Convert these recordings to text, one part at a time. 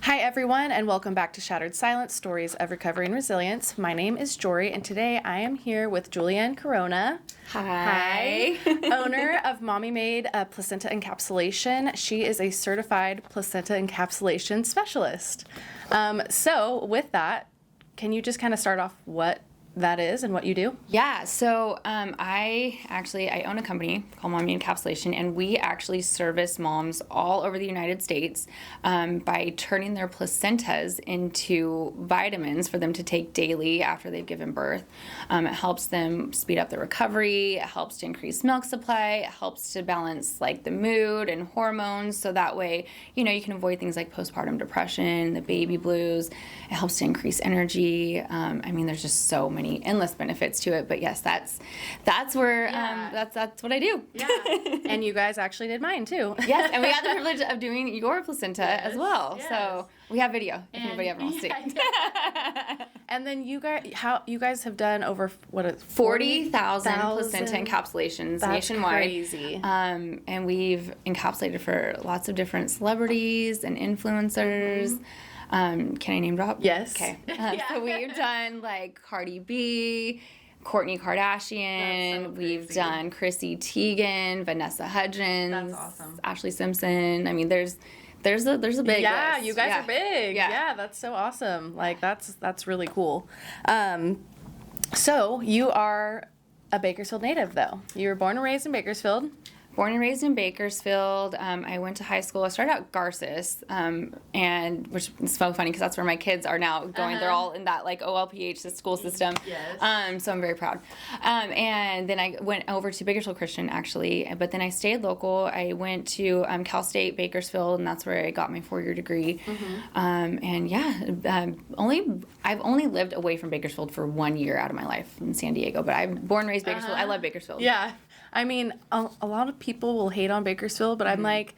Hi everyone, and welcome back to Shattered Silence, Stories of Recovery and Resilience. My name is Jori, and today I am here with Juliane Corona. Hi. Owner of Mommy Made Placenta Encapsulation. She is a certified placenta encapsulation specialist. So with that, can you just kind of start off what that is and what you do? Yeah, so I own a company called Mommy Encapsulation, and we actually service moms all over the United States by turning their placentas into vitamins for them to take daily after they've given birth. It helps them speed up their recovery. It helps to increase milk supply. It helps to balance like the mood and hormones, so that way, you know, you can avoid things like postpartum depression, the baby blues. It helps to increase energy. I mean, there's just so many endless benefits to it, but yes, that's where that's what I do. Yeah. And you guys actually did mine too. Yes, and we had the privilege of doing your placenta as well. Yes. So we have video if anybody ever wants to see. And then you guys have done over 40,000 placenta encapsulations nationwide. Crazy. And we've encapsulated for lots of different celebrities and influencers. Mm-hmm. Can I name drop? Yes. Okay. So we've done like Cardi B, Kourtney Kardashian. So we've done Chrissy Teigen, Vanessa Hudgens. That's awesome. Ashley Simpson. I mean, there's a big list. You guys are big. Yeah, that's so awesome. Like that's really cool. So you are a Bakersfield native, though. You were born and raised in Bakersfield. Born and raised in Bakersfield. I went to high school. I started out Garces, and which is so funny because that's where my kids are now going. They're all in that like OLPH, the school system. Yes. So I'm very proud. And then I went over to Bakersfield Christian actually, but then I stayed local. I went to Cal State Bakersfield, and that's where I got my 4-year degree. And yeah, I've only lived away from Bakersfield for 1 year out of my life in San Diego, but I'm born and raised Bakersfield. I love Bakersfield. Yeah. I mean, a lot of people will hate on Bakersfield, but I'm like,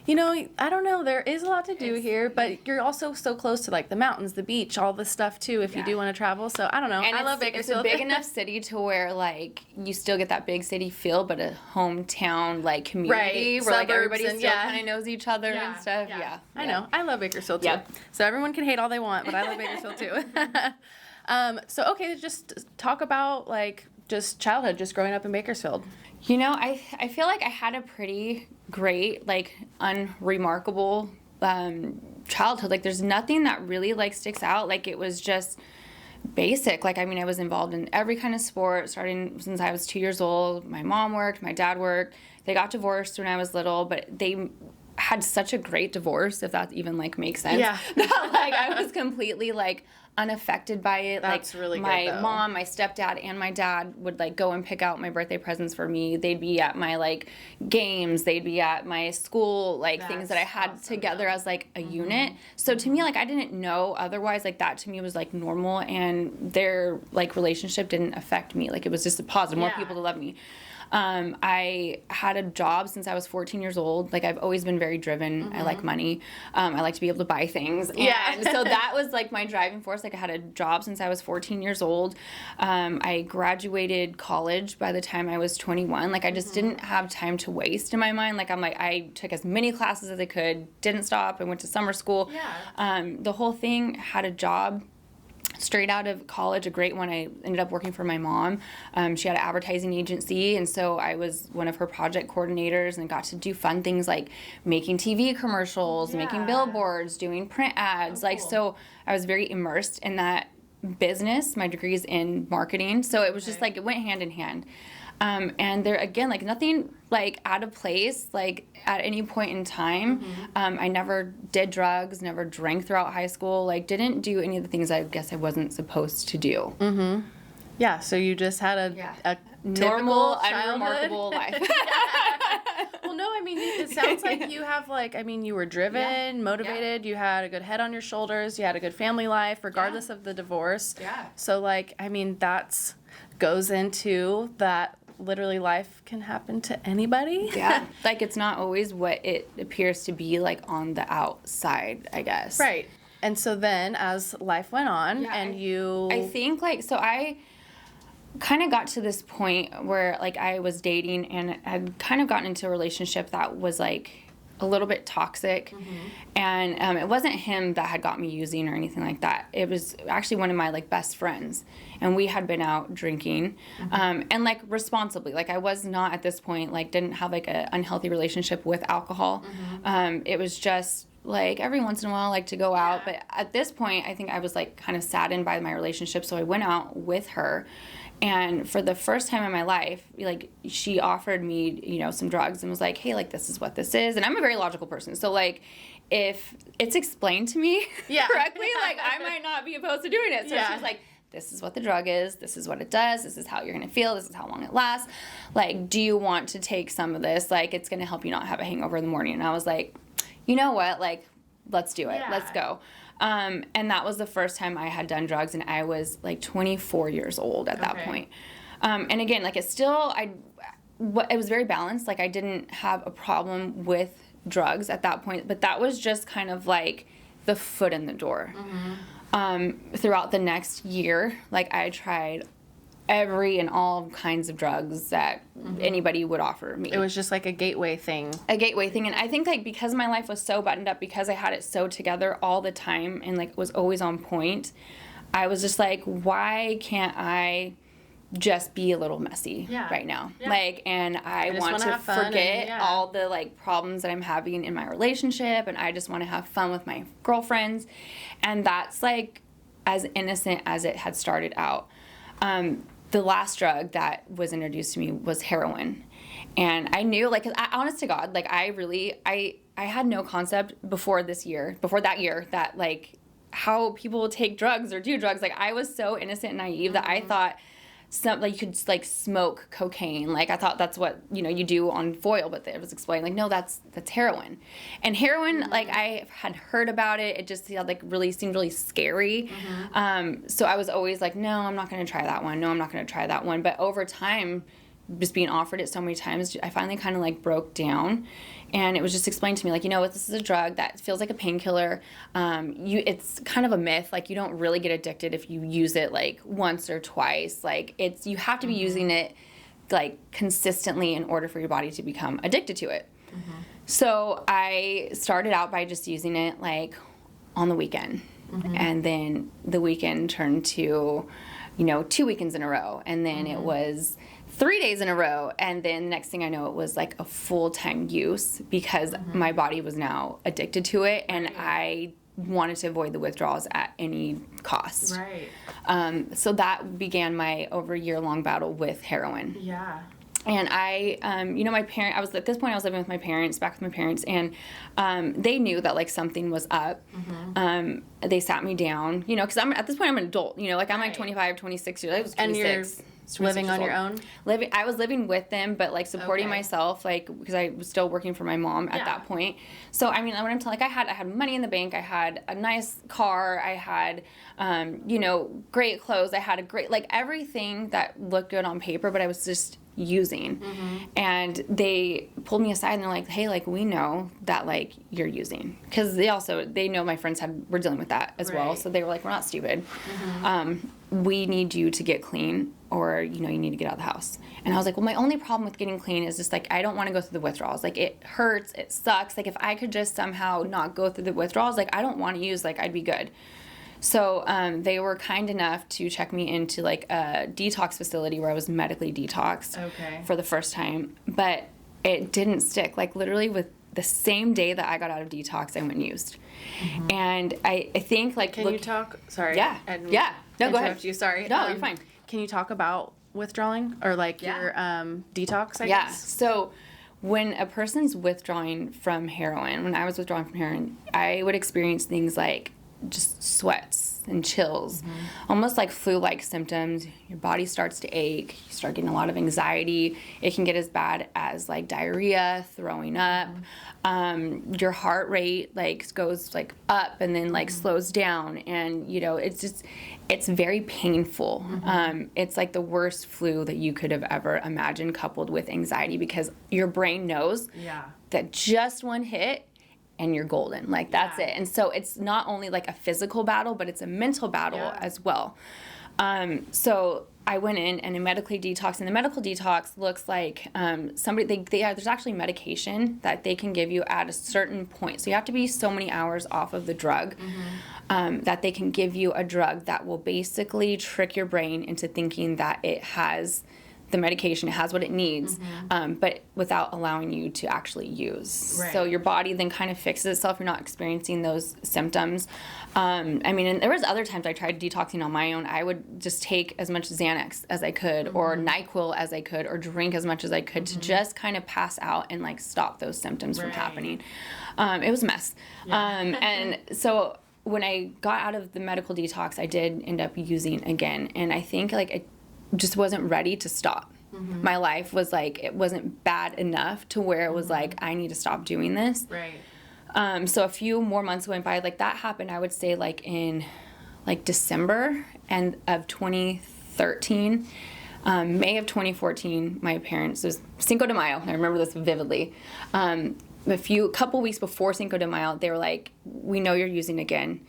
you know, I don't know. There is a lot to do here, but you're also so close to like the mountains, the beach, all this stuff too. If you do want to travel, so I don't know. And I love Bakersfield. It's a big enough city to where like you still get that big city feel, but a hometown like community where like everybody still kind of knows each other and stuff. Yeah. I know. I love Bakersfield too. Yep. So everyone can hate all they want, but I love Bakersfield too. So okay, just talk about like just childhood, just growing up in Bakersfield. You know, I feel like I had a pretty great, like, unremarkable childhood. Like, there's nothing that really, like, sticks out. Like, it was just basic. Like, I mean, I was involved in every kind of sport, starting since I was 2 years old. My mom worked, my dad worked. They got divorced when I was little, but they had such a great divorce, if that even, like, makes sense. Yeah. That, like, I was completely, like, unaffected by it. That's like really good, my though. mom, my stepdad, and my dad would like go and pick out my birthday presents for me. They'd be at my like games. They'd be at my school, like things that I had together as like a unit. So to me, like I didn't know otherwise. Like that to me was like normal, and their like relationship didn't affect me. Like it was just a positive. More people to love me. I had a job since I was 14 years old. Like I've always been very driven. I like money. I like to be able to buy things. And so that was like my driving force. Like I had a job since I was 14 years old. I graduated college by the time I was 21. Like I just didn't have time to waste in my mind. Like I took as many classes as I could, didn't stop. I went to summer school. The whole thing, had a job straight out of college, a great one. I ended up working for my mom. She had an advertising agency, and so I was one of her project coordinators and got to do fun things like making TV commercials, making billboards, doing print ads. So I was very immersed in that business. My degree's in marketing, so it was just like it went hand in hand. And there, again, like nothing like out of place, like at any point in time. I never did drugs, never drank throughout high school, like didn't do any of the things I guess I wasn't supposed to do. Yeah, so you just had a normal, childhood. Unremarkable life. Well, no, I mean, it sounds like you have like, I mean, you were driven, motivated, you had a good head on your shoulders, you had a good family life, regardless of the divorce. So like, I mean, that's goes into that literally life can happen to anybody. Like it's not always what it appears to be like on the outside, I guess. Right. And so then as life went on and you... I think like, so I kind of got to this point where like I was dating and I'd kind of gotten into a relationship that was like a little bit toxic. And it wasn't him that had got me using or anything like that. It was actually one of my like best friends, and we had been out drinking and like responsibly. Like I was not at this point like didn't have like an unhealthy relationship with alcohol. It was just like every once in a while like to go out, but at this point I think I was like kind of saddened by my relationship, so I went out with her. And for the first time in my life, like, she offered me, you know, some drugs and was like, hey, like, this is what this is. And I'm a very logical person. So, like, if it's explained to me correctly, like, I might not be opposed to doing it. So she's like, this is what the drug is. This is what it does. This is how you're going to feel. This is how long it lasts. Like, do you want to take some of this? Like, it's going to help you not have a hangover in the morning. And I was like, you know what? Like, let's do it. Yeah. Let's go. And that was the first time I had done drugs, and I was like 24 years old at that point. And again, like it was very balanced. Like I didn't have a problem with drugs at that point, but that was just kind of like the foot in the door. Throughout the next year, like I tried every and all kinds of drugs that anybody would offer me. It was just like a gateway thing. And I think like because my life was so buttoned up, because I had it so together all the time and like was always on point, I was just like, why can't I just be a little messy right now? Like, and I want to forget all the like problems that I'm having in my relationship, and I just want to have fun with my girlfriends. And that's like as innocent as it had started out. The last drug that was introduced to me was heroin. And I knew, like, honest to God, like, I had no concept before that year, that, like, how people take drugs or do drugs. Like, I was so innocent and naive that I thought you could, like, smoke cocaine. Like, I thought that's what, you know, you do on foil, but it was explained, like, no, that's heroin. And heroin, like, I had heard about it. It just seemed really scary. So I was always like, no, I'm not going to try that one. No, I'm not going to try that one. But over time, just being offered it so many times, I finally kind of, like, broke down. And it was just explained to me, like, you know what, this is a drug that feels like a painkiller. It's kind of a myth. Like, you don't really get addicted if you use it, like, once or twice. Like, you have to be using it, like, consistently in order for your body to become addicted to it. So I started out by just using it, like, on the weekend. And then the weekend turned to, you know, 2 weekends in a row. And then it was 3 days in a row, and then next thing I know, it was like a full-time use because my body was now addicted to it, and I wanted to avoid the withdrawals at any cost. So that began my over a year-long battle with heroin. And you know, at this point I was living with my parents, back with my parents, and they knew that, like, something was up. They sat me down, you know, because at this point I'm an adult, you know, like I'm like 25, 26 years old. I was 26. Living on your own? I was living with them, but, like, supporting myself, like, because I was still working for my mom at that point. So, I mean, when I'm telling, like, I had money in the bank, I had a nice car, I had, you know, great clothes, I had a great, like, everything that looked good on paper, but I was just using. And they pulled me aside and they're like, hey, like, we know that, like, you're using. Because they know my friends were dealing with that as well. So they were like, we're not stupid. We need you to get clean, or, you know, you need to get out of the house. And I was like, well, my only problem with getting clean is just, like, I don't want to go through the withdrawals. Like, it hurts, it sucks. Like, if I could just somehow not go through the withdrawals, like, I don't want to use, like, I'd be good. So they were kind enough to check me into, like, a detox facility where I was medically detoxed for the first time. But it didn't stick. Like, literally with the same day that I got out of detox, I went and used. And I think, like... Can you talk? Sorry. Yeah. No, go ahead. You. Sorry. No, you're fine. Can you talk about withdrawing or, like, your detox, I guess? Yeah. So when a person's withdrawing from heroin, when I was withdrawing from heroin, I would experience things like just sweats and chills, almost like flu-like symptoms. Your body starts to ache. You start getting a lot of anxiety. It can get as bad as, like, diarrhea, throwing up. Your heart rate, like, goes, like, up and then, like, slows down. And, you know, it's very painful. It's like the worst flu that you could have ever imagined, coupled with anxiety, because your brain knows that just one hit and you're golden. Like, that's it. And so it's not only, like, a physical battle, but it's a mental battle as well. So I went in and medically detoxed, and the medical detox looks like there's actually medication that they can give you at a certain point. So you have to be so many hours off of the drug that they can give you a drug that will basically trick your brain into thinking that it has the medication, it has what it needs, but without allowing you to actually use. Right. So your body then kind of fixes itself. You're not experiencing those symptoms. And there was other times I tried detoxing on my own. I would just take as much Xanax as I could, or NyQuil as I could, or drink as much as I could to just kind of pass out and like stop those symptoms from happening. It was a mess. Yeah. And so when I got out of the medical detox, I did end up using again, and I think like I just wasn't ready to stop. My life was like, it wasn't bad enough to where it was like, I need to stop doing this. Right. So a few more months went by, like that happened, I would say like in like December of 2013. May of 2014, my parents, it was Cinco de Mayo, I remember this vividly. Couple weeks before Cinco de Mayo, they were like, we know you're using again.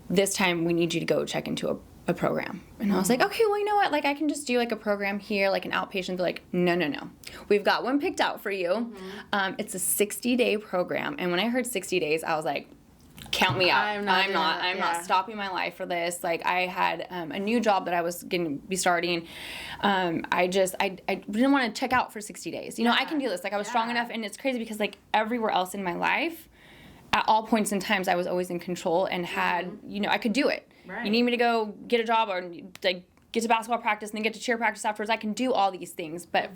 This time we need you to go check into a program. And I was like, okay, well, you know what? Like, I can just do like a program here, like an outpatient. They're like, no. We've got one picked out for you. It's a 60-day program. And when I heard 60 days, I was like, count me out. I'm not stopping my life for this. Like, I had a new job that I was going to be starting. I didn't want to check out for 60 days. You know, I can do this. Like, I was strong enough. And it's crazy because like everywhere else in my life, at all points in times, I was always in control and had, you know, I could do it. Right. You need me to go get a job or like get to basketball practice and then get to cheer practice afterwards. I can do all these things, but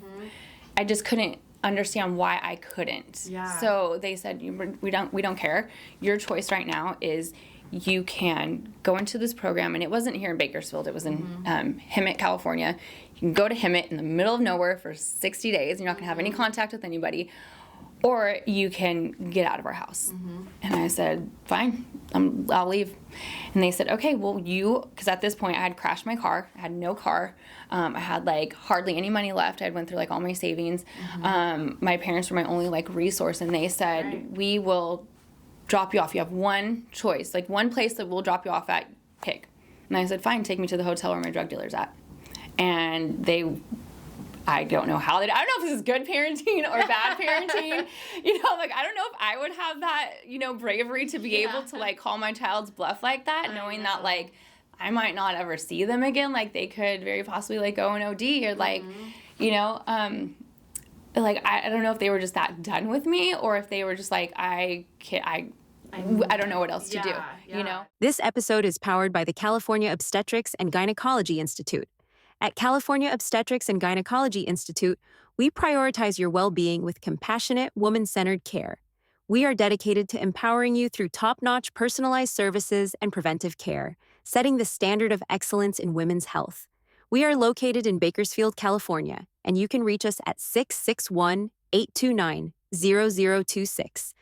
I just couldn't understand why I couldn't. Yeah. So they said, we don't care. Your choice right now is you can go into this program, and it wasn't here in Bakersfield. It was in Hemet, California. You can go to Hemet in the middle of nowhere for 60 days. You're not going to have any contact with anybody. Or you can get out of our house. And I said, fine, I'll leave. And they said, okay, well, because at this point I had crashed my car. I had no car. I had like hardly any money left. I went through like all my savings. My parents were my only like resource. And they said, we will drop you off. You have one choice, like one place that we'll drop you off at, pick. And I said, fine, take me to the hotel where my drug dealer's at. And I don't know I don't know if this is good parenting or bad parenting. You know, like, I don't know if I would have that, you know, bravery to be able to, like, call my child's bluff like that, knowing that, like, I might not ever see them again. Like, they could very possibly, like, go in OD or, like, you know, like, I don't know if they were just that done with me or if they were just like, I don't know what else to do, you know? This episode is powered by the California Obstetrics and Gynecology Institute. At California Obstetrics and Gynecology Institute, we prioritize your well-being with compassionate, woman-centered care. We are dedicated to empowering you through top-notch personalized services and preventive care, setting the standard of excellence in women's health. We are located in Bakersfield, California, and you can reach us at 661-829-0026.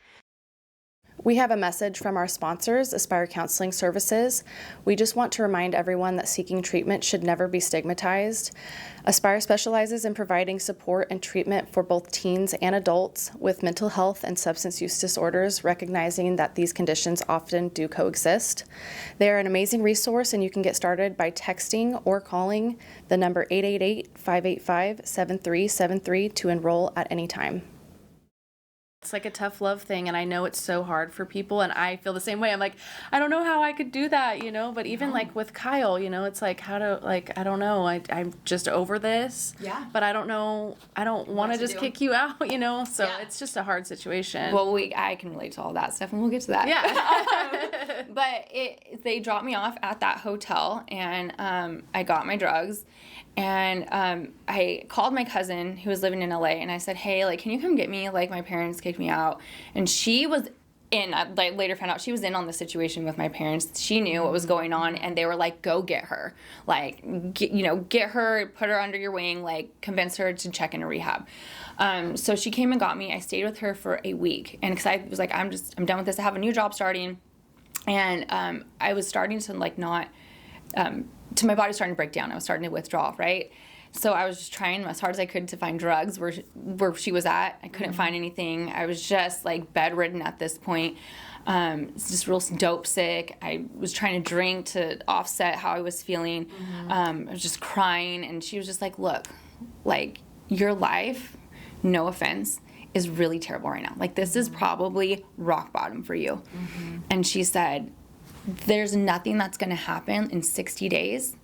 We have a message from our sponsors, Aspire Counseling Services. We just want to remind everyone that seeking treatment should never be stigmatized. Aspire specializes in providing support and treatment for both teens and adults with mental health and substance use disorders, recognizing that these conditions often do coexist. They are an amazing resource, and you can get started by texting or calling the number 888-585-7373 to enroll at any time. It's like a tough love thing, and I know it's so hard for people, and I feel the same way. I'm like, I don't know how I could do that, you know, but even like with Kyle, you know, it's like, I don't know, I'm just over this, but I don't know, I don't want to just kick you out, you know, so it's just a hard situation. Well, I can relate to all that stuff, and we'll get to that. Yeah. But they dropped me off at that hotel, and I got my drugs. And I called my cousin who was living in LA, and I said, hey, like, can you come get me? Like, my parents kicked me out. And she was in, like, later found out she was in on the situation with my parents. She knew what was going on, and they were like, go get her. Like, get her, put her under your wing, like, convince her to check into rehab. So she came and got me. I stayed with her for a week. And because I was like, I'm done with this. I have a new job starting. And I was starting to, like, not... my body was starting to break down. I was starting to withdraw, right? So I was just trying as hard as I could to find drugs where she was at. I couldn't find anything. I was just, like, bedridden at this point. It's just real dope sick. I was trying to drink to offset how I was feeling. I was just crying, and she was just like, look, like, your life, no offense, is really terrible right now. Like, this is probably rock bottom for you. And she said, there's nothing that's going to happen in 60 days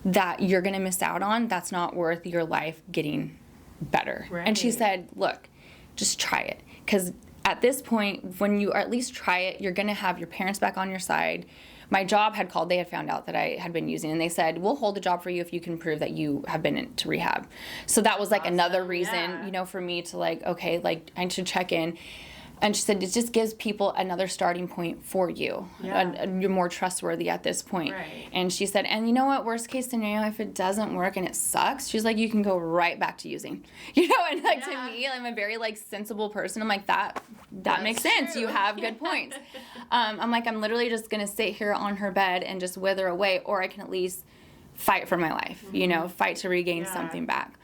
that you're going to miss out on that's not worth your life getting better. Right. And she said, look, just try it. Because at this point, when you at least try it, you're going to have your parents back on your side. My job had called. They had found out that I had been using, and they said, we'll hold the job for you if you can prove that you have been into rehab. So that was like another reason, you know, for me to like, okay, like, I should check in. And she said, it just gives people another starting point for you. You're more trustworthy at this point. Right. And she said, and you know what, worst case scenario, if it doesn't work and it sucks, she's like, you can go right back to using. You know, and like, to me, I'm a very like sensible person. I'm like, that makes sense. You have good points. I'm like, I'm literally just going to sit here on her bed and just wither away, or I can at least fight for my life, you know, fight to regain something back.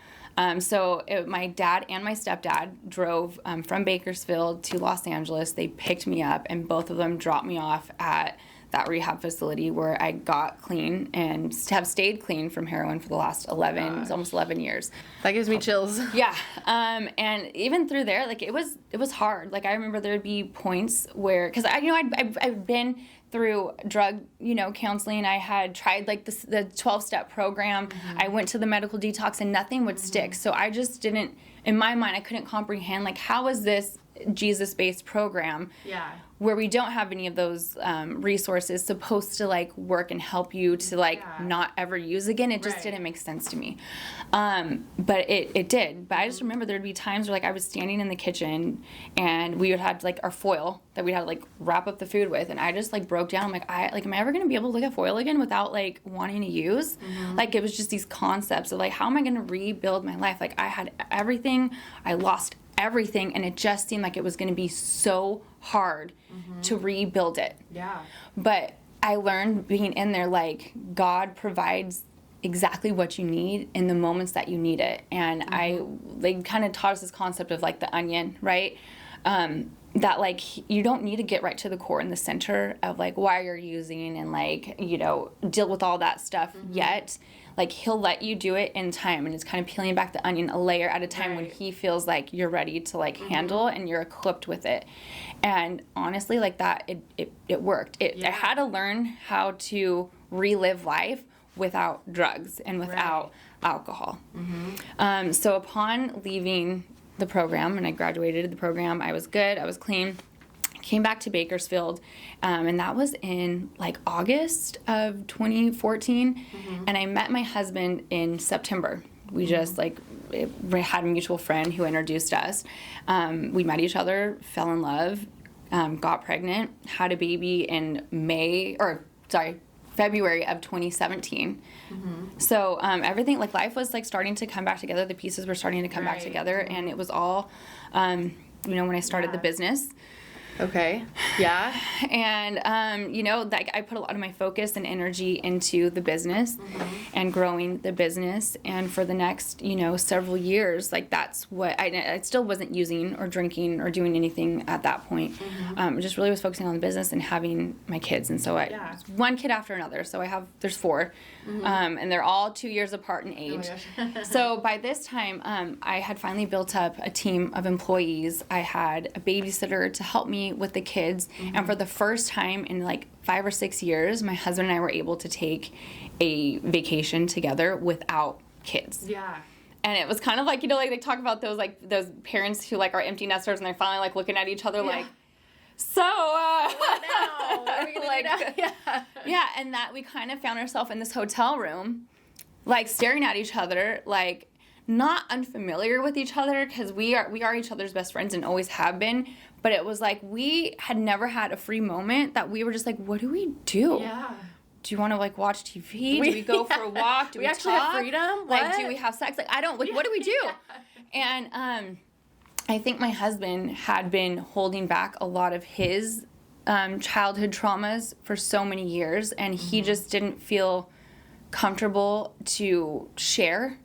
So my dad and my stepdad drove from Bakersfield to Los Angeles. They picked me up, and both of them dropped me off at that rehab facility where I got clean and have stayed clean from heroin for the last almost 11 years. That gives me chills. Yeah. And even through there, like, it was hard. Like, I remember there'd be points where, because I've been through drug, you know, counseling. I had tried like the 12-step program. I went to the medical detox, and nothing would stick. So I just didn't, in my mind, I couldn't comprehend, like, how is this Jesus-based program where we don't have any of those resources supposed to like work and help you to like not ever use again. It just didn't make sense to me. But it did. But I just remember there'd be times where like I was standing in the kitchen, and we would have like our foil that we'd have to like wrap up the food with, and I just like broke down. I'm like, am I ever gonna be able to look at foil again without like wanting to use? Like, it was just these concepts of like, how am I gonna rebuild my life? Like, I had everything, I lost everything, and it just seemed like it was going to be so hard to rebuild it. But I learned being in there, like, God provides exactly what you need in the moments that you need it. And they kind of taught us this concept of like the onion, right? That like, you don't need to get right to the core in the center of like why you're using and like, you know, deal with all that stuff yet. Like, he'll let you do it in time, and it's kind of peeling back the onion a layer at a time when he feels like you're ready to like handle and you're equipped with it. And honestly, like that, it worked. I had to learn how to relive life without drugs and without alcohol. So upon leaving the program, and I graduated the program, I was good, I was clean. Came back to Bakersfield, and that was in like August of 2014, and I met my husband in September. We just like had a mutual friend who introduced us. We met each other, fell in love, got pregnant, had a baby in February of 2017. So everything, like, life was like starting to come back together. The pieces were starting to come back together, and it was all, you know, when I started the business. Okay. Yeah. And, you know, like, I put a lot of my focus and energy into the business and growing the business. And for the next, you know, several years, like, that's what I still wasn't using or drinking or doing anything at that point. Just really was focusing on the business and having my kids. And so one kid after another. So there's 4, and they're all 2 years apart in age. So by this time, I had finally built up a team of employees. I had a babysitter to help me with the kids, and for the first time in like 5 or 6 years, my husband and I were able to take a vacation together without kids. And it was kind of like, you know, like they talk about those parents who like are empty nesters, and they're finally like looking at each other like, so what now? What are we gonna like, do now? And that we kind of found ourselves in this hotel room, like staring at each other, like not unfamiliar with each other, because we are each other's best friends and always have been. But it was like we had never had a free moment that we were just like, what do we do? Do you want to like watch TV? Do we go for a walk? Do we actually talk? have freedom? Like, do we have sex? Like, I don't. Like, what do we do? And I think my husband had been holding back a lot of his childhood traumas for so many years, and he just didn't feel comfortable to share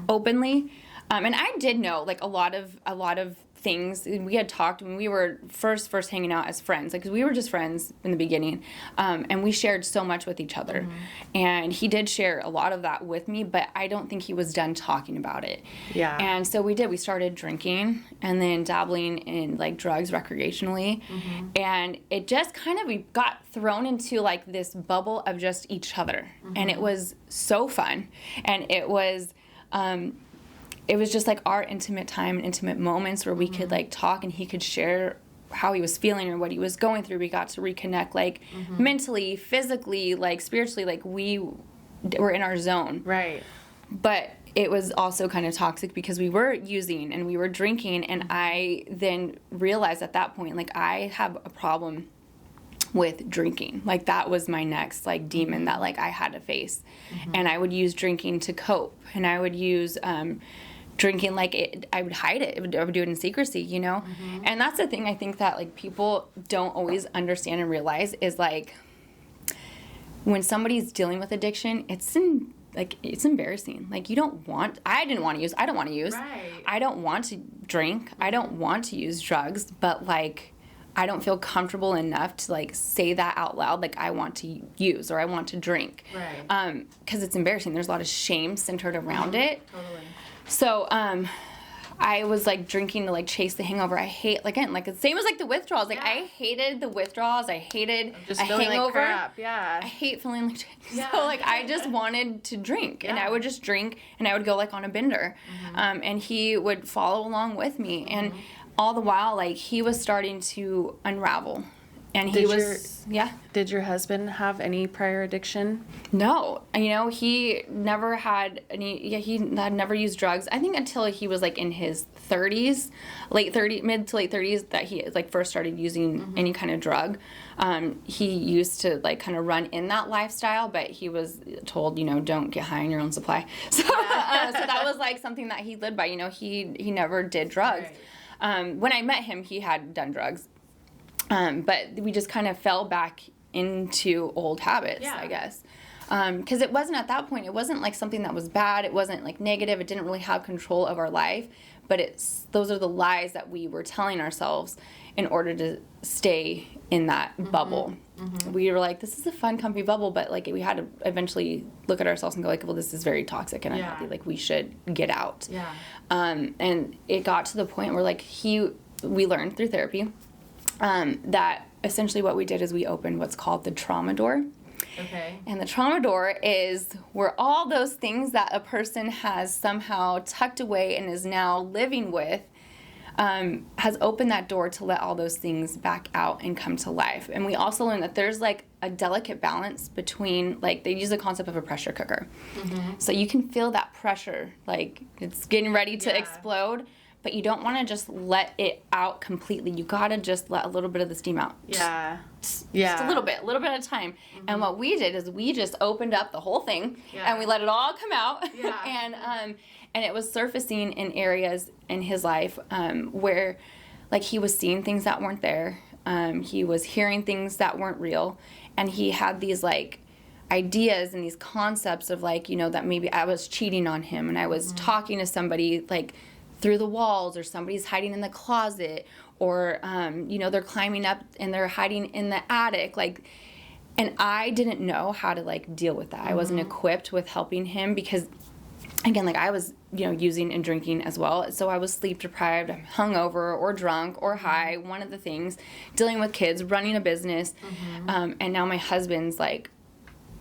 openly. And I did know like a lot of things. We had talked when we were first hanging out as friends, like, 'cause we were just friends in the beginning, and we shared so much with each other. And he did share a lot of that with me, but I don't think he was done talking about it. Yeah. And so we started drinking and then dabbling in, like, drugs recreationally. And it just kind of, we got thrown into, like, this bubble of just each other. And it was so fun. And it was just like our intimate time and intimate moments where we could, like, talk, and he could share how he was feeling or what he was going through. We got to reconnect, like, mentally, physically, like, spiritually, like, we were in our zone. Right. But it was also kind of toxic because we were using and we were drinking, and I then realized at that point, like, I have a problem with drinking. Like, that was my next, like, demon that, like, I had to face. And I would use drinking to cope, and I would use drinking, like, I would hide it. I would do it in secrecy, you know? And that's the thing I think that, like, people don't always understand and realize is, like, when somebody's dealing with addiction, it's embarrassing. Like, I didn't want to use. I don't want to use. Right. I don't want to drink. I don't want to use drugs, but, like, I don't feel comfortable enough to, like, say that out loud, like, I want to use or I want to drink. Right. Because it's embarrassing. There's a lot of shame centered around it. Totally. So, I was, like, drinking to, like, chase the hangover. I hate, like, again, like, the same as, like, the withdrawals. Like, I hated the withdrawals. I hated just a feeling hangover. Like crap. Yeah. I hate feeling like Yeah. So, like, I just wanted to drink. And I would just drink, and I would go, like, on a bender. And he would follow along with me. And all the while, like, he was starting to unravel. And he Did your husband have any prior addiction? No. You know, he never had any, he had never used drugs. I think until he was, like, in his 30s, mid to late 30s, that he, like, first started using any kind of drug. He used to, like, kind of run in that lifestyle, but he was told, you know, don't get high on your own supply. So, so that was, like, something that he lived by. You know, he never did drugs. Right. When I met him, he had done drugs. But we just kind of fell back into old habits, I guess. Because it wasn't at that point, it wasn't, like, something that was bad. It wasn't, like, negative. It didn't really have control of our life. But those are the lies that we were telling ourselves in order to stay in that bubble. We were like, this is a fun, comfy bubble, but, like, we had to eventually look at ourselves and go, like, well, this is very toxic and unhealthy. Like, we should get out. Yeah. And it got to the point where, like, we learned through therapy that essentially what we did is we opened what's called the trauma door. Okay. And the trauma door is where all those things that a person has somehow tucked away and is now living with has opened that door to let all those things back out and come to life. And we also learned that there's, like, a delicate balance between, like, they use the concept of a pressure cooker. So you can feel that pressure, like, it's getting ready to explode. But you don't want to just let it out completely. You got to just let a little bit of the steam out. Yeah. Just a little bit at a time. And what we did is we just opened up the whole thing and we let it all come out. Yeah. And it was surfacing in areas in his life where, like, he was seeing things that weren't there. He was hearing things that weren't real. And he had these, like, ideas and these concepts of, like, you know, that maybe I was cheating on him and I was talking to somebody, like, through the walls, or somebody's hiding in the closet, or, you know, they're climbing up and they're hiding in the attic. Like, and I didn't know how to, like, deal with that. I wasn't equipped with helping him because, again, like, I was, you know, using and drinking as well. So I was sleep deprived, hungover, or drunk, or high, one of the things, dealing with kids, running a business. And now my husband's, like,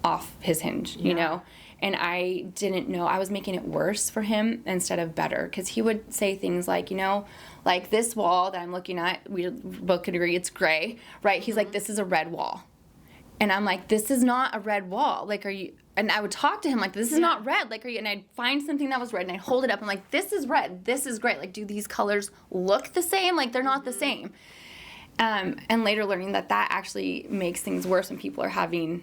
off his hinge, you know? And I didn't know. I was making it worse for him instead of better. Because he would say things like, you know, like, this wall that I'm looking at, we both could agree it's gray, right? He's like, this is a red wall. And I'm like, this is not a red wall. Like, are you... And I would talk to him like, this is not red. Like, are you... And I'd find something that was red, and I'd hold it up. I'm like, this is red. This is great. Like, do these colors look the same? Like, they're not the same. And later learning that actually makes things worse when people are having...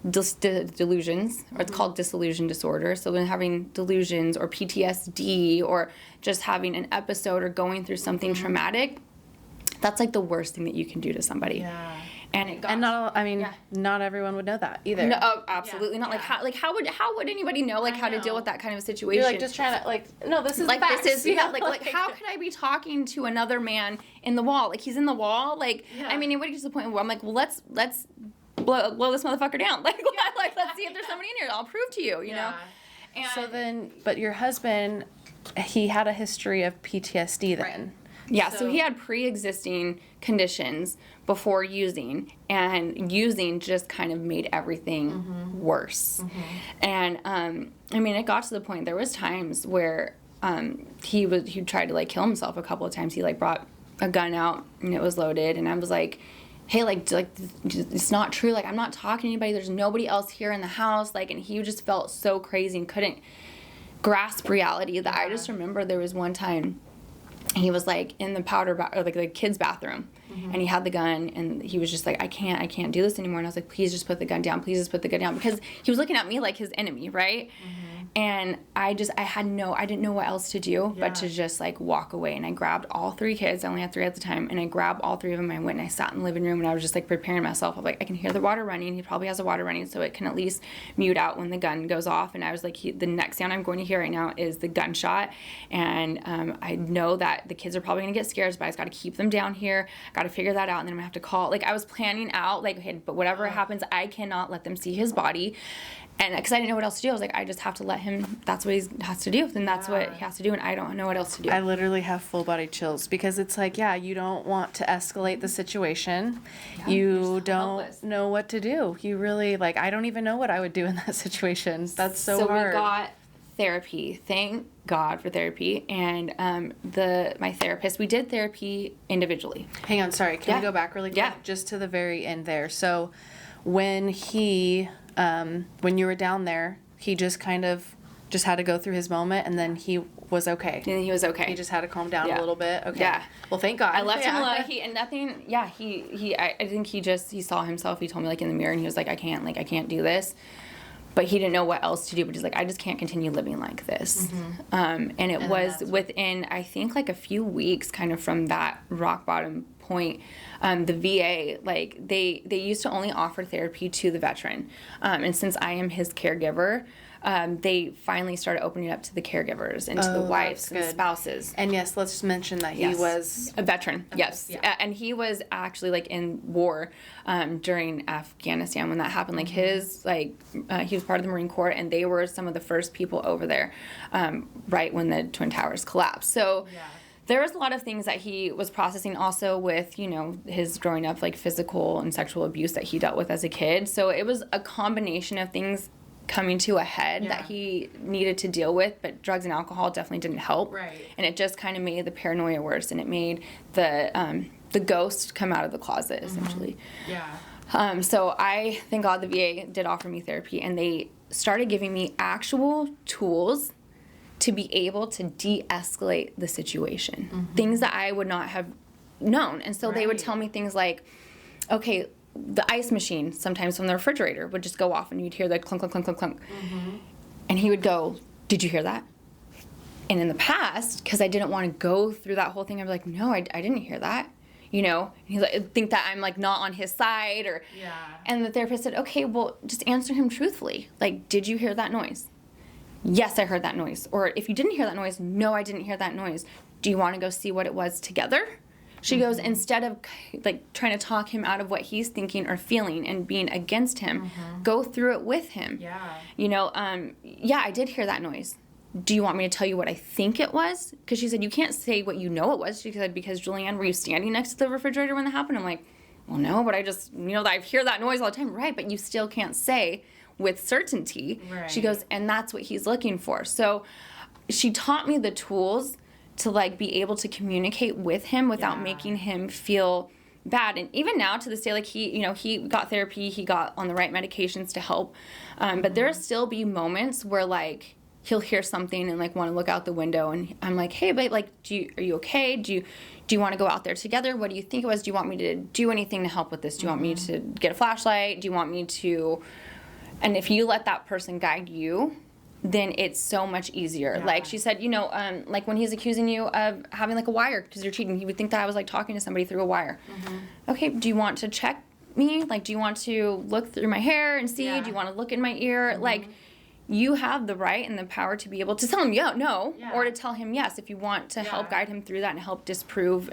delusions, or it's called disillusion disorder. So when having delusions or PTSD or just having an episode or going through something traumatic, that's, like, the worst thing that you can do to somebody. Yeah. And it got... And not everyone would know that either. No, absolutely not. Yeah. Like how would anybody know how to deal with that kind of a situation? You're like just trying to no, this is like facts. This is like how could I be talking to another man in the wall? Like he's in the wall. Like I mean, it would get to the point where I'm like, well, let's blow this motherfucker down. Like let's see if there's somebody in here. I'll prove to you. You know. And so then, but your husband, he had a history of PTSD then. Right. Yeah, so he had pre-existing conditions before using, and using just kind of made everything worse. And I mean, it got to the point, there was times where he tried to kill himself a couple of times. He brought a gun out and it was loaded, and I was like, hey, it's not true. I'm not talking to anybody. There's nobody else here in the house. And he just felt so crazy and couldn't grasp reality that I just remember there was one time he was in the the kids' bathroom, and he had the gun, and he was just like, I can't do this anymore. And I was like, please just put the gun down. Please just put the gun down, because he was looking at me like his enemy, right? And I didn't know what else to do but to just walk away. And I grabbed all 3 kids. I only had 3 at the time. And I grabbed all 3 of them. I went and I sat in the living room, and I was just preparing myself. I'm like, I can hear the water running. He probably has the water running, so it can at least mute out when the gun goes off. And I was like, the next sound I'm going to hear right now is the gunshot. And I know that the kids are probably going to get scared, but I just got to keep them down here. Got to figure that out. And then I'm going to have to call. I was planning out, okay, but whatever happens, I cannot let them see his body. And because I didn't know what else to do, I was like, I just have to let him, that's what he has to do, then that's what he has to do, and I don't know what else to do. I literally have full body chills, because it's you don't want to escalate the situation. Yeah, you don't know what to do. You really, I don't even know what I would do in that situation. That's so hard. So we got therapy. Thank God for therapy. And my therapist, we did therapy individually. Hang on, sorry. Can we go back really quick? Yeah. Just to the very end there. So when when you were down there, he just kind of had to go through his moment, and then he was okay. And he was okay. He just had to calm down a little bit. Okay. Yeah. Well, thank God. I left him alone. I think he saw himself. He told me in the mirror, and he was like, I can't do this. But he didn't know what else to do. But he's like, I just can't continue living like this. And it was within, I think, a few weeks kind of from that rock bottom point, the VA, they used to only offer therapy to the veteran. And since I am his caregiver, they finally started opening it up to the caregivers and to the wives and spouses. And yes, let's just mention that he was a veteran. Yes. Yeah. And he was actually in war during Afghanistan when that happened. He was part of the Marine Corps, and they were some of the first people over there right when the Twin Towers collapsed. So there was a lot of things that he was processing also with, his growing up, physical and sexual abuse that he dealt with as a kid. So it was a combination of things coming to a head that he needed to deal with, but drugs and alcohol definitely didn't help. Right. And it just kind of made the paranoia worse, and it made the ghost come out of the closet, essentially. Yeah. So I, thank God, the VA did offer me therapy, and they started giving me actual tools to be able to de-escalate the situation. Things that I would not have known. And so they would tell me things like, okay, the ice machine, sometimes from the refrigerator, would just go off, and you'd hear the clunk, clunk, clunk, clunk, clunk. And he would go, did you hear that? And in the past, because I didn't want to go through that whole thing, I'd be like, no, I didn't hear that. And he's like, I think that I'm not on his side, or. And the therapist said, okay, well, just answer him truthfully. Did you hear that noise? Yes, I heard that noise. Or if you didn't hear that noise, no, I didn't hear that noise. Do you want to go see what it was together? She goes, instead of trying to talk him out of what he's thinking or feeling and being against him, go through it with him. Yeah, I did hear that noise. Do you want me to tell you what I think it was? Because she said, you can't say what you know it was. She said, because Juliane, were you standing next to the refrigerator when that happened? I'm like, well, no, but I just, I hear that noise all the time. Right, but you still can't say with certainty. Right. She goes, and that's what he's looking for. So she taught me the tools to be able to communicate with him without making him feel bad. And even now to this day, he got therapy, he got on the right medications to help. But there'll still be moments where he'll hear something and want to look out the window, and I'm like, hey babe, are you okay? Do you want to go out there together? What do you think it was? Do you want me to do anything to help with this? Do you want me to get a flashlight? Do you want me to? And if you let that person guide you, then it's so much easier. She said, when he's accusing you of having a wire because you're cheating, he would think that I was talking to somebody through a wire. Okay, do you want to check me? Like, do you want to look through my hair and see? Do you want to look in my ear? Like, you have the right and the power to be able to tell him no, or to tell him yes if you want to help guide him through that and help disprove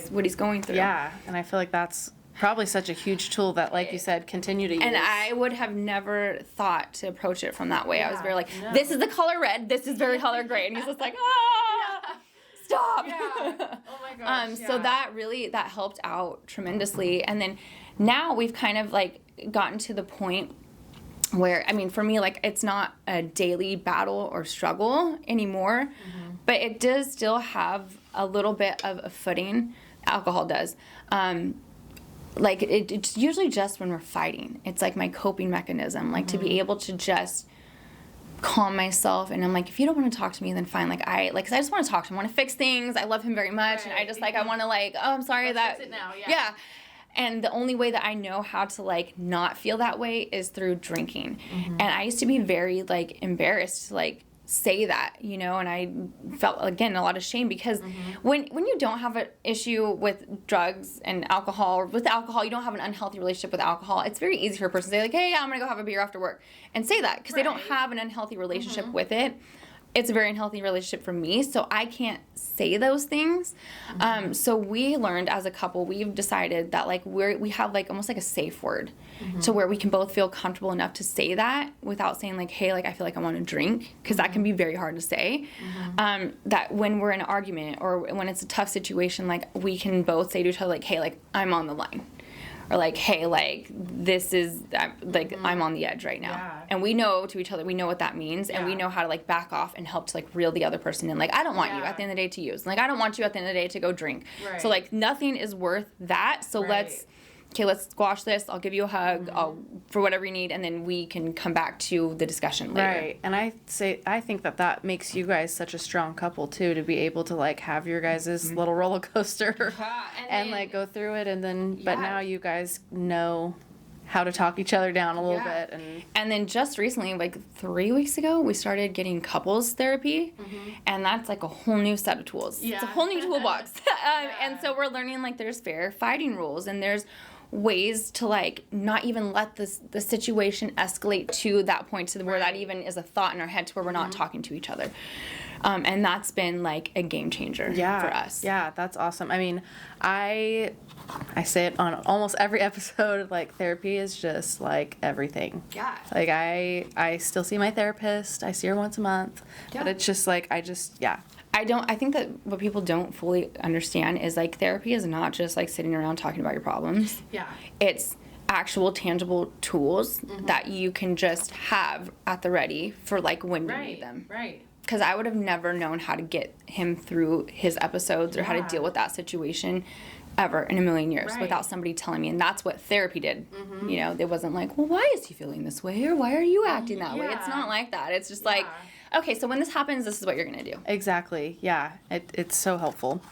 what he's going through. Yeah, and I feel like that's probably such a huge tool that, like you said, continue to use. And I would have never thought to approach it from that way. I was very like, this is the color red, this is very color gray. And he's just like, stop. Yeah. Oh my gosh. So that helped out tremendously. And then now we've kind of like gotten to the point where, I mean, for me, like, it's not a daily battle or struggle anymore, but it does still have a little bit of a footing. Alcohol does. Like, it's usually just when we're fighting. It's like my coping mechanism, like, to be able to just calm myself. And I'm like, if you don't want to talk to me, then fine. Like, 'cause I just want to talk to him. I want to fix things. I love him very much. And I just, like, I want to, like, oh, I'm sorry. Let's fix it now. Yeah. And the only way that I know how to, like, not feel that way is through drinking. And I used to be very, like, embarrassed to, like, say that, you know, and I felt, again, a lot of shame because when you don't have an issue with drugs and alcohol, or with alcohol, you don't have an unhealthy relationship with alcohol, it's very easy for a person to say, like, hey, I'm going to go have a beer after work, and say that because they don't have an unhealthy relationship with it. It's a very unhealthy relationship for me, so I can't say those things. So we learned as a couple, we've decided that, like, we have, like, almost like a safe word to where we can both feel comfortable enough to say that without saying, like, hey, like, I feel like I want to drink, because that can be very hard to say. That when we're in an argument or when it's a tough situation, like, we can both say to each other, like, hey, like, I'm on the line. Or, like, hey, like, this is, like, I'm on the edge right now. Yeah. And we know to each other, we know what that means, and we know how to, like, back off and help to, like, reel the other person in. Like, I don't want you at the end of the day to use. Like, I don't want you at the end of the day to go drink. Right. So, like, nothing is worth that. So let's squash this. I'll give you a hug. For whatever you need, and then we can come back to the discussion later. Right. And I think that makes you guys such a strong couple too, to be able to, like, have your guys' little roller coaster and like go through it, and then but now you guys know how to talk each other down a little bit. And then just recently, like 3 weeks ago, we started getting couples therapy, and that's like a whole new set of tools. It's a whole new toolbox. And so we're learning, like, there's fair fighting rules, and there's ways to, like, not even let the situation escalate to that point to where that even is a thought in our head, to where we're not talking to each other. And that's been, like, a game changer for us. Yeah, that's awesome. I mean, I say it on almost every episode, like, therapy is just, like, everything. Yeah. Like, I still see my therapist. I see her once a month. Yeah. But it's just, like, I think that what people don't fully understand is, like, therapy is not just, like, sitting around talking about your problems. Yeah. It's actual tangible tools that you can just have at the ready for, like, when you need them. Right. Because I would have never known how to get him through his episodes or how to deal with that situation ever in a million years without somebody telling me. And that's what therapy did. You know, it wasn't like, well, why is he feeling this way, or why are you acting that way? It's not like that. It's just like, okay, so when this happens, this is what you're going to do. Exactly. Yeah. It's so helpful.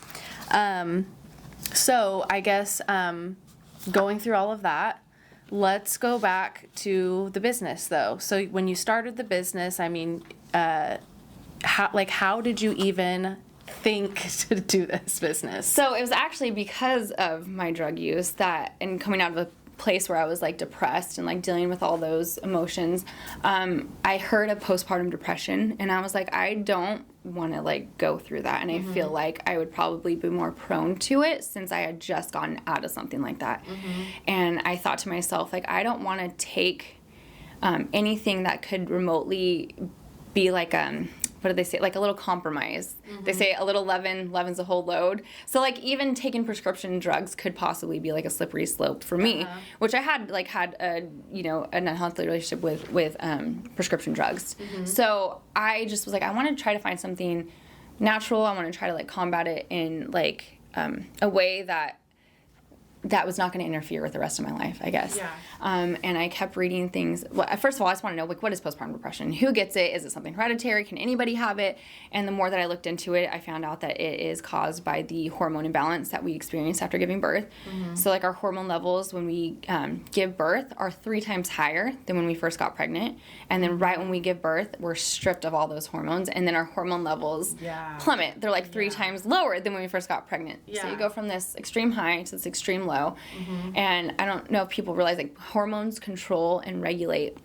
So I guess going through all of that, let's go back to the business, though. So when you started the business, I mean, how did you even think to do this business? So it was actually because of my drug use and coming out of a place where I was, like, depressed and, like, dealing with all those emotions. I heard of postpartum depression, and I was like, I don't want to, like, go through that, and I feel like I would probably be more prone to it since I had just gotten out of something like that. And I thought to myself, like, I don't want to take anything that could remotely be like what do they say? Like a little compromise. They say a little leavens a whole load. So, like, even taking prescription drugs could possibly be, like, a slippery slope for me, which I had a, you know, an unhealthy relationship with prescription drugs. So I just was like, I want to try to find something natural. I want to try to, like, combat it in, like, a way that was not going to interfere with the rest of my life, I guess. Yeah. And I kept reading things. Well, first of all, I just want to know, like, what is postpartum depression? Who gets it? Is it something hereditary? Can anybody have it? And the more that I looked into it, I found out that it is caused by the hormone imbalance that we experience after giving birth. So, like, our hormone levels when we give birth are 3 times higher than when we first got pregnant. And then right when we give birth, we're stripped of all those hormones. And then our hormone levels plummet. They're, like, 3 times lower than when we first got pregnant. So you go from this extreme high to this extreme low. low. And I don't know if people realize, like, hormones control and regulate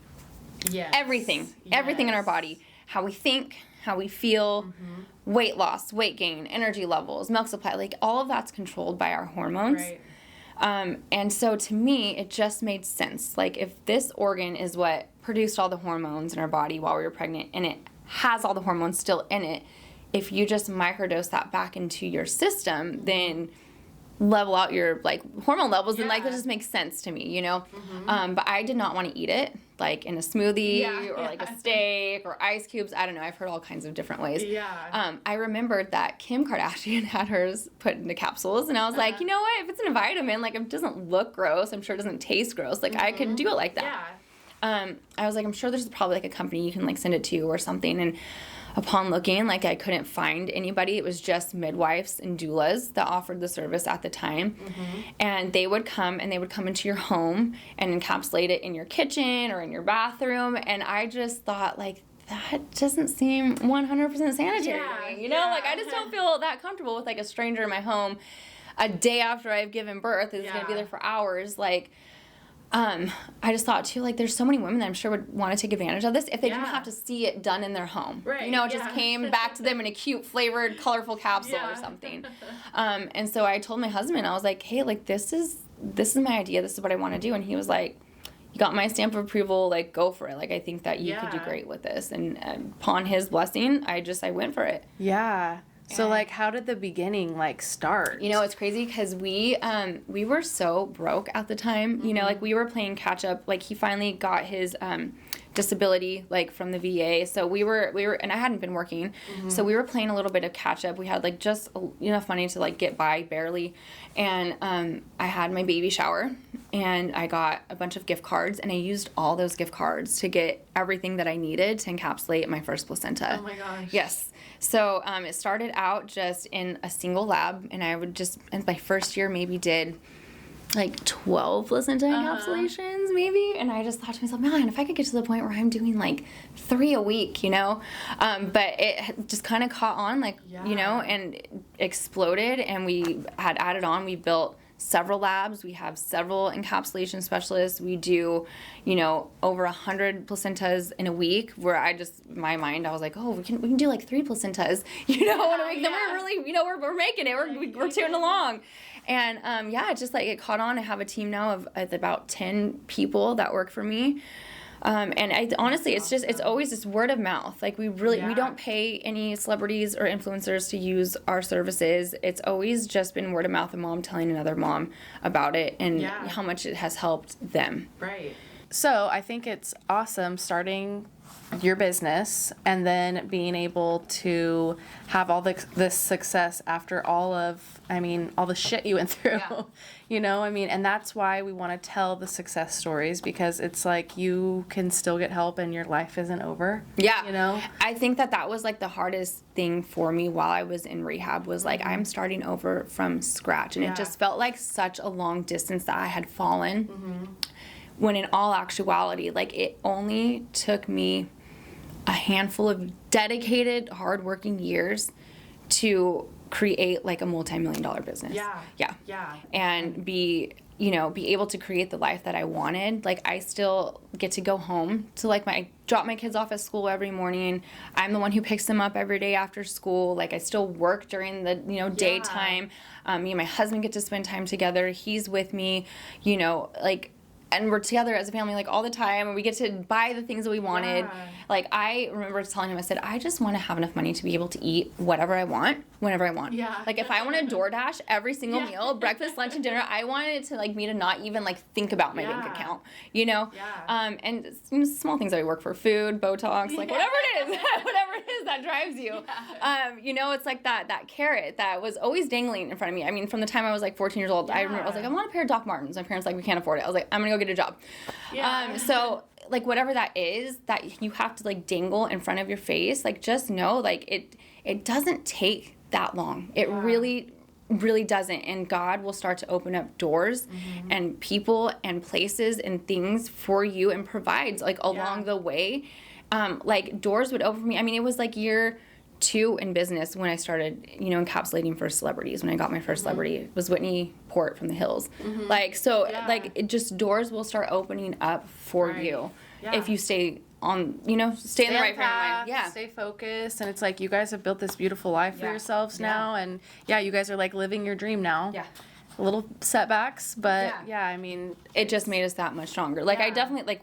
everything in our body. How we think, how we feel, weight loss, weight gain, energy levels, milk supply, like all of that's controlled by our hormones. And so to me, it just made sense. Like, if this organ is what produced all the hormones in our body while we were pregnant, and it has all the hormones still in it, if you just microdose that back into your system, then level out your, like, hormone levels, and, like, that just makes sense to me, you know? But I did not want to eat it, like, in a smoothie or, like, a steak or ice cubes. I don't know. I've heard all kinds of different ways. I remembered that Kim Kardashian had hers put into capsules, and I was like, you know what? If it's in a vitamin, like, it doesn't look gross. I'm sure it doesn't taste gross. Like, I could do it like that. I was like, I'm sure there's probably, like, a company you can, like, send it to or something, and upon looking, like, I couldn't find anybody. It was just midwives and doulas that offered the service at the time. And they would come into your home and encapsulate it in your kitchen or in your bathroom. And I just thought, like, that doesn't seem 100% sanitary to me. You know, like, I just don't feel that comfortable with, like, a stranger in my home a day after I've given birth is going to be there for hours. Like, I just thought, too, like, there's so many women that I'm sure would want to take advantage of this if they didn't have to see it done in their home. You know, it just came back to them in a cute, flavored, colorful capsule or something. And so I told my husband, I was like, hey, like, this is my idea. This is what I want to do. And he was like, you got my stamp of approval. Like, go for it. Like, I think that you could do great with this. And upon his blessing, I went for it. So, like, how did the beginning, like, start? You know, it's crazy because we were so broke at the time. You know, like, we were playing catch up. Like, he finally got his disability, like, from the VA. So we were, and I hadn't been working. So we were playing a little bit of catch up. We had, like, just enough money to, like, get by barely. And I had my baby shower, and I got a bunch of gift cards, and I used all those gift cards to get everything that I needed to encapsulate my first placenta. Oh my gosh. Yes. So it started out just in a single lab, and I would just, in my first year, maybe did like 12 placenta encapsulations, maybe. And I just thought to myself, man, if I could get to the point where I'm doing like 3 a week, you know. But it just kind of caught on, like, you know, and exploded. And we had added on. We built several labs. We have several encapsulation specialists. We do, you know, over 100 placentas in a week, where I just, my mind, I was like, oh, we can do like 3 placentas, you know, in a week. Then we're really, you know, we're making it. We're tuning along. And, it's just like it caught on. I have a team now of about 10 people that work for me. And I honestly, it's always just word of mouth. Like, we don't pay any celebrities or influencers to use our services. It's always just been word of mouth, and mom telling another mom about it, and how much it has helped them. Right. So I think it's awesome starting your business and then being able to have all this success after all the shit you went through, you know, and that's why we want to tell the success stories, because it's like you can still get help and your life isn't over. You know, I think that was like the hardest thing for me while I was in rehab, was like, I'm starting over from scratch, and it just felt like such a long distance that I had fallen. When in all actuality, like, it only took me a handful of dedicated, hardworking years to create like a multi-million-dollar business. And be able to create the life that I wanted. Like, I still get to go home to, like, drop my kids off at school every morning. I'm the one who picks them up every day after school. Like, I still work during the, daytime. Me and my husband get to spend time together. He's with me, like, and we're together as a family, like, all the time, and we get to buy the things that we wanted. Like, I remember telling him, I said, I just want to have enough money to be able to eat whatever I want, whenever I want. Like, if I want to DoorDash every single meal, breakfast, lunch, and dinner, I wanted to, like, me to not even, like, think about my bank account, you know? And small things that we work for, food, Botox, like, whatever it is, whatever it is that drives you. It's like that carrot that was always dangling in front of me. I mean, from the time I was, like, 14 years old, I remember, I was like, I want a pair of Doc Martens. My parents, like, we can't afford it. I was like, I'm going to go get a job. So, like, whatever that is that you have to, like, dangle in front of your face, like, just know, like, it doesn't take that long. It really, really doesn't. And God will start to open up doors and people and places and things for you, and provides, like, along the way. Like, doors would open for me. I mean, it was like year two, in business, when I started, encapsulating for celebrities, when I got my first celebrity, it was Whitney Port from The Hills. It just, doors will start opening up for you if you stay on, stay in the right frame of mind. Yeah. Stay focused. And it's like, you guys have built this beautiful life for yourselves now. And you guys are like living your dream now. Yeah. Little setbacks, but I mean, it just made us that much stronger. Like I definitely,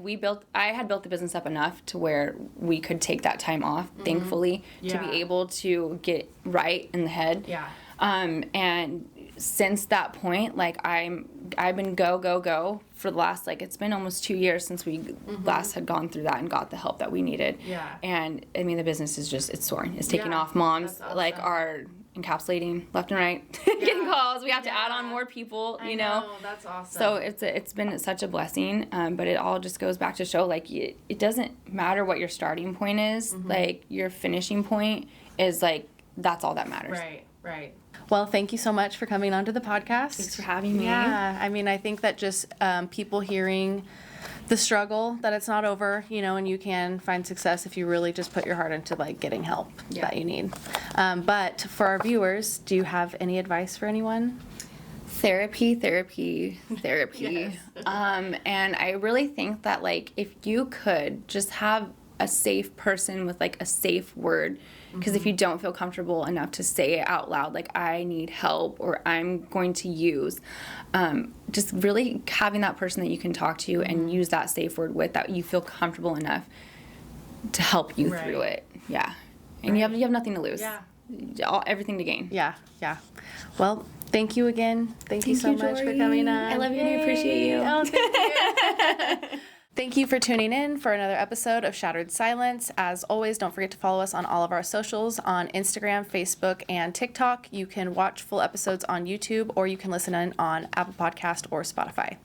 I had built the business up enough to where we could take that time off, thankfully, to be able to get right in the head. Yeah. And since that point, like I've been go for the last, it's been almost 2 years since we last had gone through that and got the help that we needed. Yeah. And I mean, the business is just, it's soaring. It's taking off. Moms, awesome. Are encapsulating left and right, getting calls. We have to add on more people, I know. That's awesome. So it's been such a blessing, but it all just goes back to show, it doesn't matter what your starting point is, your finishing point is, that's all that matters. Right. Well, thank you so much for coming onto the podcast. Thanks for having me. Yeah, I mean, I think that just people hearing the struggle, that it's not over, and you can find success if you really just put your heart into getting help that you need. But for our viewers, do you have any advice for anyone? Therapy. Yes. And I really think that if you could just have a safe person with a safe word, because if you don't feel comfortable enough to say it out loud, I need help or I'm going to use, just really having that person that you can talk to and use that safe word with, that you feel comfortable enough to help you through it. Yeah. And you have nothing to lose. Yeah. Everything to gain. Yeah. Well, thank you again. Thank you so much for coming on. I love you and I appreciate you. Oh, thank you. Thank you for tuning in for another episode of Shattered Silence. As always, don't forget to follow us on all of our socials on Instagram, Facebook, and TikTok. You can watch full episodes on YouTube, or you can listen in on Apple Podcast or Spotify.